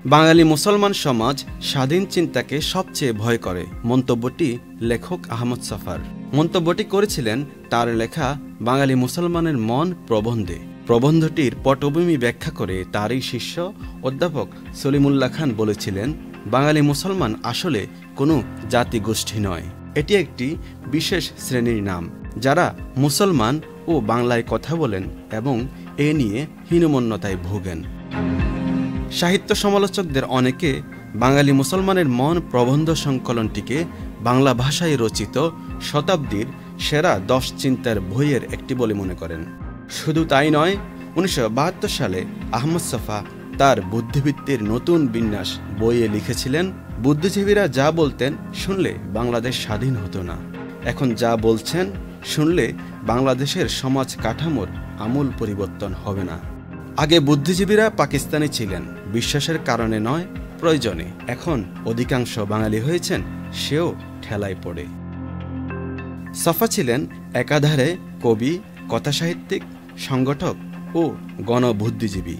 বাঙালি মুসলমান সমাজ স্বাধীন চিন্তাকে সবচেয়ে ভয় করে, মন্তব্যটি লেখক আহমদ ছফার। মন্তব্যটি করেছিলেন তার লেখা বাঙালি মুসলমানের মন প্রবন্ধে। প্রবন্ধটির পটভূমি ব্যাখ্যা করে তারই শিষ্য অধ্যাপক সলিমুল্লাহ খান বলেছিলেন, বাঙালি মুসলমান আসলে কোনো জাতিগোষ্ঠী নয়, এটি একটি বিশেষ শ্রেণীর নাম, যারা মুসলমান ও বাংলায় কথা বলেন এবং এ নিয়ে হীনমন্যতায় ভোগেন। সাহিত্য সমালোচকদের অনেকে বাঙালি মুসলমানের মন প্রবন্ধ সংকলনটিকে বাংলা ভাষায় রচিত শতাব্দীর সেরা 10 চিন্তার বইয়ের একটি বলে মনে করেন। শুধু তাই নয়, 1972 সালে আহমদ ছফা তার বুদ্ধিবৃত্তির নতুন বিন্যাস বইয়ে লিখেছিলেন, বুদ্ধিজীবীরা যা বলতেন শুনলে বাংলাদেশ স্বাধীন হতো না, এখন যা বলছেন শুনলে বাংলাদেশের সমাজ কাঠামোর আমূল পরিবর্তন হবে না। আগে বুদ্ধিজীবীরা পাকিস্তানি ছিলেন, বিশ্বাসের কারণে নয়, প্রয়োজনে। এখন অধিকাংশ বাঙালি হয়েছেন, সেও ঠেলায় পড়ে। ছফা ছিলেন একাধারে কবি, কথাসাহিত্যিক, সংগঠক ও গণবুদ্ধিজীবী।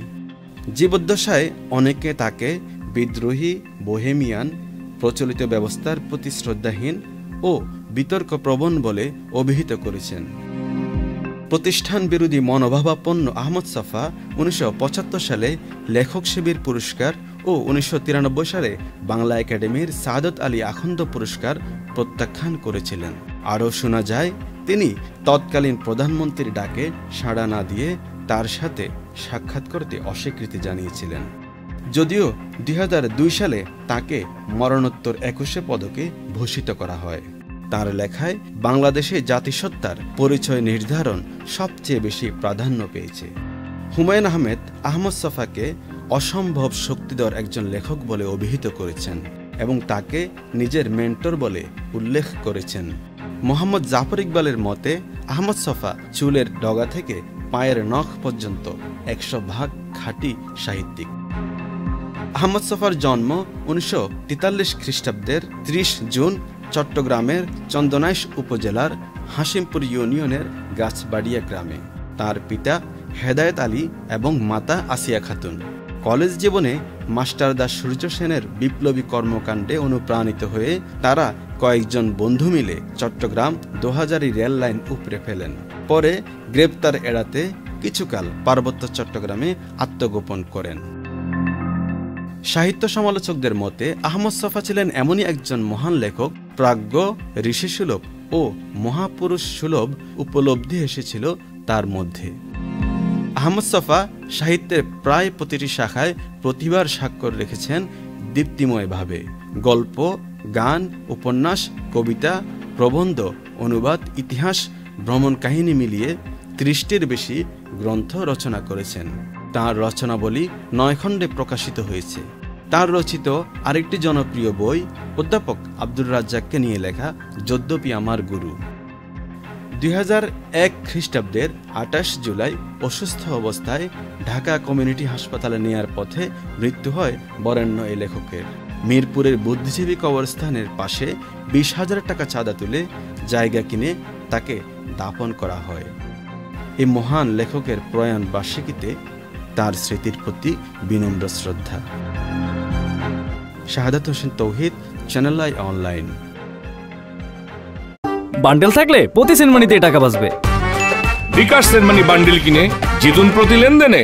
জীবদ্দশায় অনেকে তাকে বিদ্রোহী, বোহেমিয়ান, প্রচলিত ব্যবস্থার প্রতি শ্রদ্ধাহীন ও বিতর্কপ্রবণ বলে অভিহিত করেছেন। প্রতিষ্ঠান বিরোধী মনোভাবাপন্ন আহমদ ছফা 1975 সালে লেখক শিবির পুরস্কার ও 1993 সালে বাংলা একাডেমির সাদত আলী আখন্দ পুরস্কার প্রত্যাখ্যান করেছিলেন। আরও শোনা যায়, তিনি তৎকালীন প্রধানমন্ত্রীর ডাকে সাড়া না দিয়ে তার সাথে সাক্ষাৎ করতে অস্বীকৃতি জানিয়েছিলেন। যদিও 2002 সালে তাকে মরণোত্তর 21 পদকে ভূষিত করা হয়। তার লেখায় বাংলাদেশে জাতিসত্তার পরিচয় নির্ধারণ সবচেয়ে বেশি প্রাধান্য পেয়েছে। হুমায়ুন আহমেদ আহমদ ছফাকে অসম্ভব শক্তিধর একজন লেখক বলে অভিহিত করেছেন এবং তাকে নিজের মেন্টর বলে উল্লেখ করেছেন। মোহাম্মদ জাফর ইকবালের মতে আহমদ ছফা চুলের ডগা থেকে পায়ের নখ পর্যন্ত 100% খাঁটি সাহিত্যিক। আহমদ ছফার জন্ম 1943 খ্রিস্টাব্দের 30 জুন চট্টগ্রামের চন্দনাইশ উপজেলার হাসিমপুর ইউনিয়নের গাছবাড়িয়া গ্রামে। তার পিতা হেদায়েত আলী এবং মাতা আসিয়া খাতুন। কলেজ জীবনে মাস্টারদা সূর্য সেনের বিপ্লবী কর্মকাণ্ডে অনুপ্রাণিত হয়ে তারা কয়েকজন বন্ধু মিলে চট্টগ্রাম 2000 রেল লাইন উপড়ে ফেলেন। পরে গ্রেপ্তার এড়াতে কিছুকাল পার্বত্য চট্টগ্রামে আত্মগোপন করেন। সাহিত্য সমালোচকদের মতে আহমদ ছফা ছিলেন এমনই একজন মহান লেখক, প্রাজ্ঞ, ঋষিসুলভ ও মহাপুরুষ সুলভ উপলব্ধি এসেছিল তার মধ্যে। আহমদ ছফা সাহিত্যের প্রায় প্রতিটি শাখায় প্রতিভার স্বাক্ষর রেখেছেন দীপ্তিময়ভাবে। গল্প, গান, উপন্যাস, কবিতা, প্রবন্ধ, অনুবাদ, ইতিহাস, ভ্রমণ কাহিনী মিলিয়ে 30টির বেশি গ্রন্থ রচনা করেছেন। তাঁর রচনাবলী 9 খণ্ডে প্রকাশিত হয়েছে। তার রচিত আরেকটি জনপ্রিয় বই অধ্যাপক আব্দুর রাজ্জাককে নিয়ে লেখা যদ্যপি আমার গুরু। 2001 খ্রিস্টাব্দের 28 জুলাই অসুস্থ অবস্থায় ঢাকা কমিউনিটি হাসপাতালে নেয়ার পথে মৃত্যু হয় বরেণ্য এই লেখকের। মিরপুরের বুদ্ধিজীবী কবরস্থানের পাশে 20,000 টাকা চাঁদা তুলে জায়গা কিনে তাকে দাফন করা হয়। এই মহান লেখকের প্রয়াণ বার্ষিকীতে তার স্মৃতির প্রতি বিনম্র শ্রদ্ধা। শাহাদাত হোসেন তৌহিদ, চ্যানেল আই অনলাইন। বান্ডেল থাকলে প্রতি সেনমানিতে টাকা বাঁচবে। বিকাশ সেনমানি বান্ডেল কিনে জিতুন প্রতি লেনদেনে।